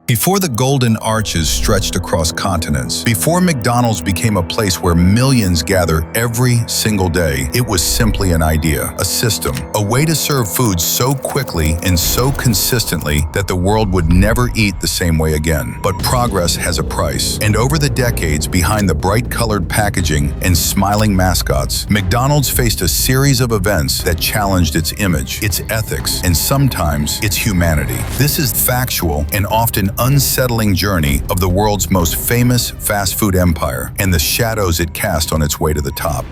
Before the golden arches stretched across continents, before McDonald's became a place where millions gather every single day, it was simply an idea, a system, a way to serve food so quickly and so consistently that the world would never eat the same way again. But progress has a price, and over the decades, behind the bright-colored packaging and smiling mascots, McDonald's faced a series of events that challenged its image, its ethics, and sometimes its humanity. This is factual and often unsettling journey of the world's most famous fast food empire and the shadows it cast on its way to the top.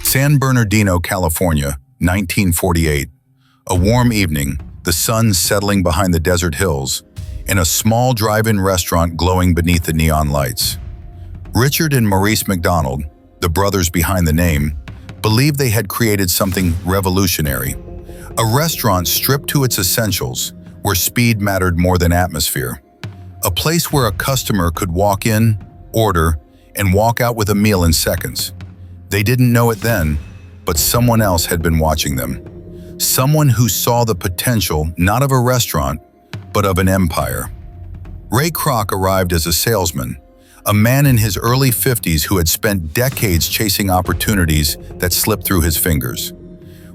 San Bernardino, California, 1948. A warm evening, the sun settling behind the desert hills, and a small drive-in restaurant glowing beneath the neon lights. Richard and Maurice McDonald, the brothers behind the name, believed they had created something revolutionary. A restaurant stripped to its essentials, where speed mattered more than atmosphere. A place where a customer could walk in, order, and walk out with a meal in seconds. They didn't know it then, but someone else had been watching them. Someone who saw the potential not of a restaurant, but of an empire. Ray Kroc arrived as a salesman, a man in his early 50s who had spent decades chasing opportunities that slipped through his fingers.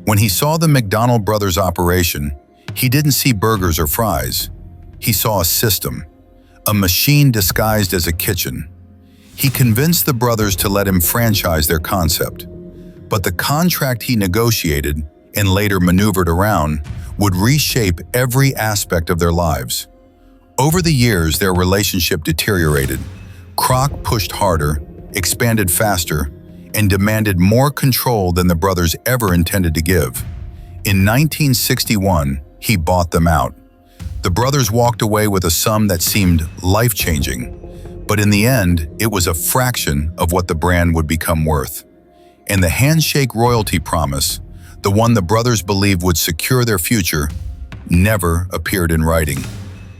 When he saw the McDonald brothers' operation, he didn't see burgers or fries. He saw a system, a machine disguised as a kitchen. He convinced the brothers to let him franchise their concept. But the contract he negotiated, and later maneuvered around, would reshape every aspect of their lives. Over the years, their relationship deteriorated. Kroc pushed harder, expanded faster, and demanded more control than the brothers ever intended to give. In 1961, he bought them out. The brothers walked away with a sum that seemed life-changing, but in the end, it was a fraction of what the brand would become worth. And the handshake royalty promise, the one the brothers believed would secure their future, never appeared in writing,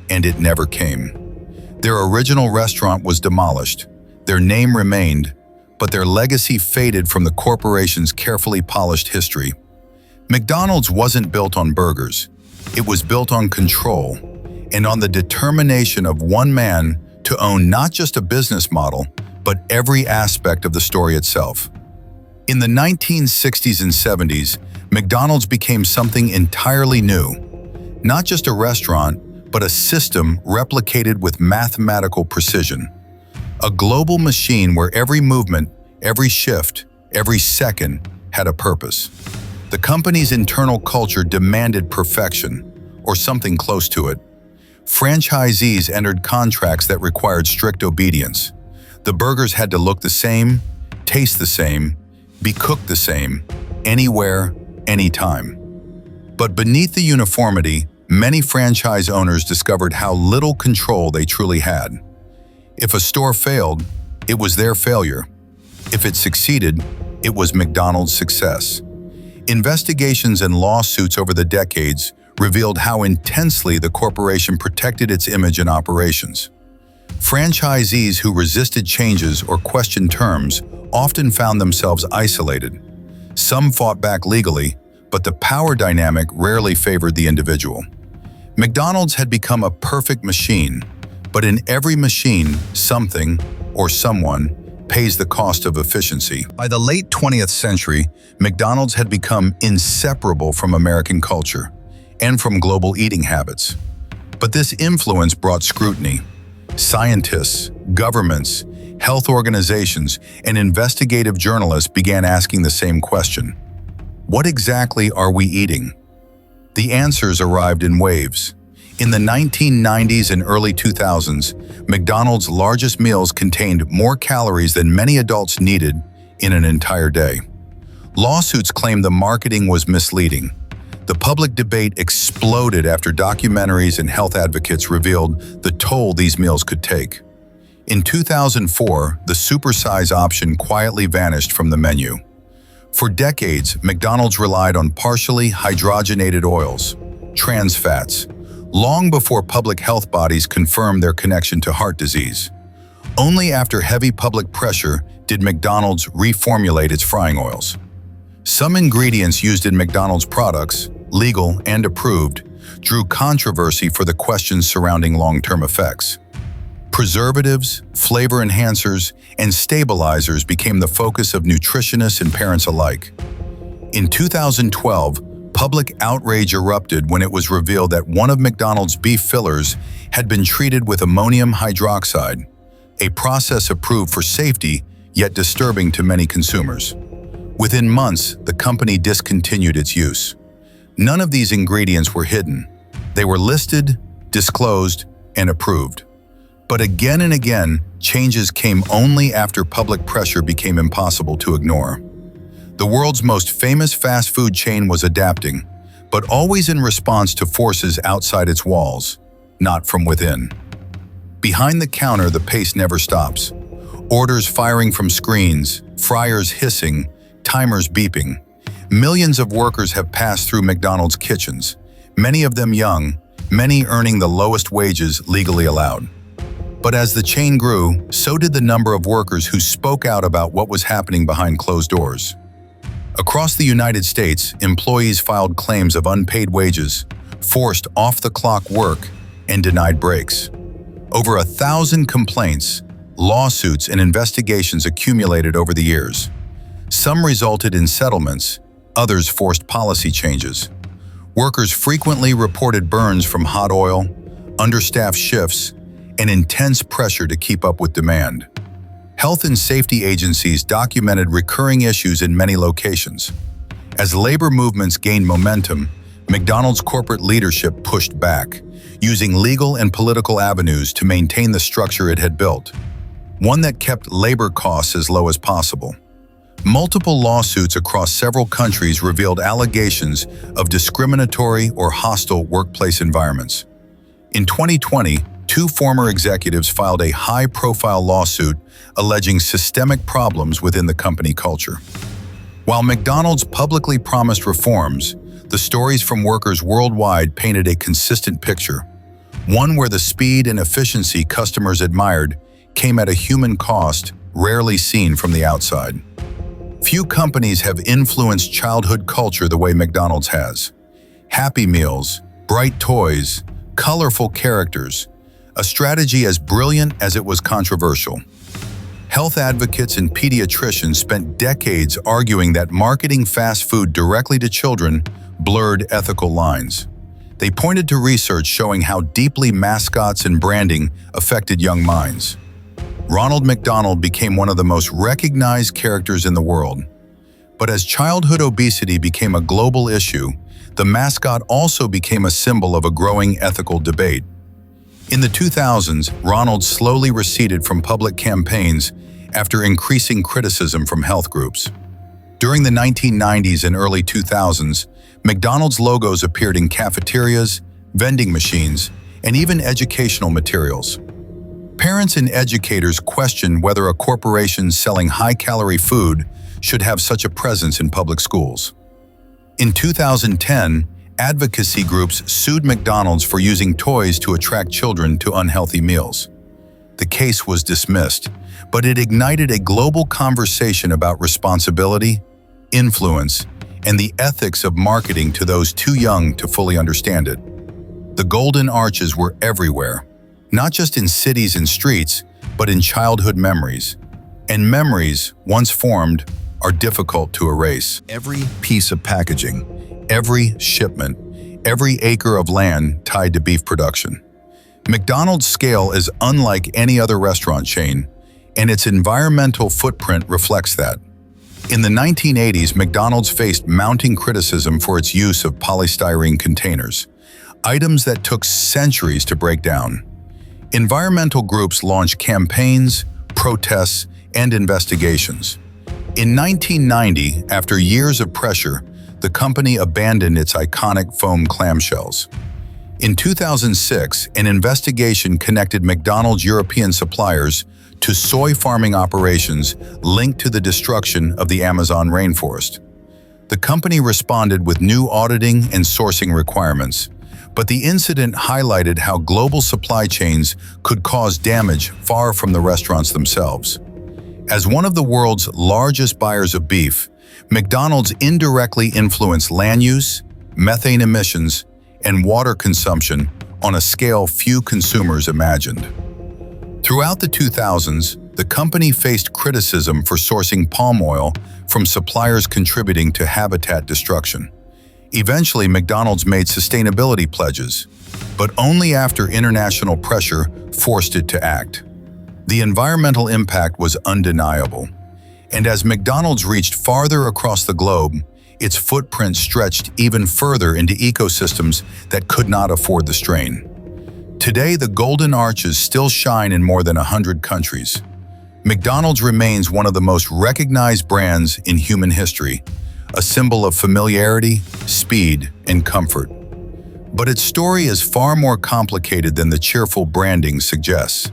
and it never came. Their original restaurant was demolished. Their name remained, but their legacy faded from the corporation's carefully polished history. McDonald's wasn't built on burgers. It was built on control and on the determination of one man to own not just a business model, but every aspect of the story itself. In the 1960s and 70s, McDonald's became something entirely new. Not just a restaurant, but a system replicated with mathematical precision. A global machine where every movement, every shift, every second had a purpose. The company's internal culture demanded perfection, or something close to it. Franchisees entered contracts that required strict obedience. The burgers had to look the same, taste the same, be cooked the same, anywhere, anytime. But beneath the uniformity, many franchise owners discovered how little control they truly had. If a store failed, it was their failure. If it succeeded, it was McDonald's success. Investigations and lawsuits over the decades revealed how intensely the corporation protected its image and operations. Franchisees who resisted changes or questioned terms often found themselves isolated. Some fought back legally, but the power dynamic rarely favored the individual. McDonald's had become a perfect machine, but in every machine, something or someone pays the cost of efficiency. By the late 20th century, McDonald's had become inseparable from American culture and from global eating habits. But this influence brought scrutiny. Scientists, governments, health organizations, and investigative journalists began asking the same question: what exactly are we eating? The answers arrived in waves. In the 1990s and early 2000s, McDonald's largest meals contained more calories than many adults needed in an entire day. Lawsuits claimed the marketing was misleading. The public debate exploded after documentaries and health advocates revealed the toll these meals could take. In 2004, the supersize option quietly vanished from the menu. For decades, McDonald's relied on partially hydrogenated oils, trans fats, long before public health bodies confirmed their connection to heart disease. Only after heavy public pressure did McDonald's reformulate its frying oils. Some ingredients used in McDonald's products, legal and approved, drew controversy for the questions surrounding long-term effects. Preservatives, flavor enhancers, and stabilizers became the focus of nutritionists and parents alike. In 2012, public outrage erupted when it was revealed that one of McDonald's beef fillers had been treated with ammonium hydroxide, a process approved for safety yet disturbing to many consumers. Within months, the company discontinued its use. None of these ingredients were hidden. They were listed, disclosed, and approved. But again and again, changes came only after public pressure became impossible to ignore. The world's most famous fast food chain was adapting, but always in response to forces outside its walls, not from within. Behind the counter, the pace never stops. Orders firing from screens, fryers hissing, timers beeping. Millions of workers have passed through McDonald's kitchens, many of them young, many earning the lowest wages legally allowed. But as the chain grew, so did the number of workers who spoke out about what was happening behind closed doors. Across the United States, employees filed claims of unpaid wages, forced off-the-clock work, and denied breaks. Over 1,000 complaints, lawsuits, and investigations accumulated over the years. Some resulted in settlements, others forced policy changes. Workers frequently reported burns from hot oil, understaffed shifts, and intense pressure to keep up with demand. Health and safety agencies documented recurring issues in many locations. As labor movements gained momentum, McDonald's corporate leadership pushed back, using legal and political avenues to maintain the structure it had built, one that kept labor costs as low as possible. Multiple lawsuits across several countries revealed allegations of discriminatory or hostile workplace environments. In 2020, two former executives filed a high-profile lawsuit alleging systemic problems within the company culture. While McDonald's publicly promised reforms, the stories from workers worldwide painted a consistent picture, one where the speed and efficiency customers admired came at a human cost rarely seen from the outside. Few companies have influenced childhood culture the way McDonald's has. Happy Meals, bright toys, colorful characters, a strategy as brilliant as it was controversial. Health advocates and pediatricians spent decades arguing that marketing fast food directly to children blurred ethical lines. They pointed to research showing how deeply mascots and branding affected young minds. Ronald McDonald became one of the most recognized characters in the world. But as childhood obesity became a global issue, the mascot also became a symbol of a growing ethical debate. In the 2000s, Ronald slowly receded from public campaigns after increasing criticism from health groups. During the 1990s and early 2000s, McDonald's logos appeared in cafeterias, vending machines, and even educational materials. Parents and educators questioned whether a corporation selling high-calorie food should have such a presence in public schools. In 2010, advocacy groups sued McDonald's for using toys to attract children to unhealthy meals. The case was dismissed, but it ignited a global conversation about responsibility, influence, and the ethics of marketing to those too young to fully understand it. The golden arches were everywhere, not just in cities and streets, but in childhood memories. And memories, once formed, are difficult to erase. Every piece of packaging, every shipment, every acre of land tied to beef production. McDonald's scale is unlike any other restaurant chain, and its environmental footprint reflects that. In the 1980s, McDonald's faced mounting criticism for its use of polystyrene containers, items that took centuries to break down. Environmental groups launched campaigns, protests, and investigations. In 1990, after years of pressure, the company abandoned its iconic foam clamshells. In 2006, an investigation connected McDonald's European suppliers to soy farming operations linked to the destruction of the Amazon rainforest. The company responded with new auditing and sourcing requirements, but the incident highlighted how global supply chains could cause damage far from the restaurants themselves. As one of the world's largest buyers of beef, McDonald's indirectly influenced land use, methane emissions, and water consumption on a scale few consumers imagined. Throughout the 2000s, the company faced criticism for sourcing palm oil from suppliers contributing to habitat destruction. Eventually, McDonald's made sustainability pledges, but only after international pressure forced it to act. The environmental impact was undeniable, and as McDonald's reached farther across the globe, its footprint stretched even further into ecosystems that could not afford the strain. Today, the golden arches still shine in more than 100 countries. McDonald's remains one of the most recognized brands in human history, a symbol of familiarity, speed, and comfort. But its story is far more complicated than the cheerful branding suggests.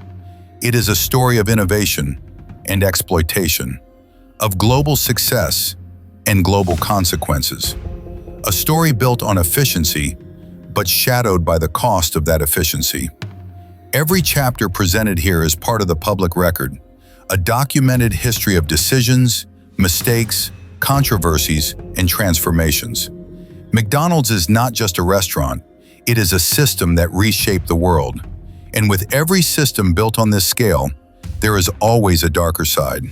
It is a story of innovation and exploitation, of global success and global consequences. A story built on efficiency, but shadowed by the cost of that efficiency. Every chapter presented here is part of the public record, a documented history of decisions, mistakes, controversies, and transformations. McDonald's is not just a restaurant, it is a system that reshaped the world. And with every system built on this scale, there is always a darker side.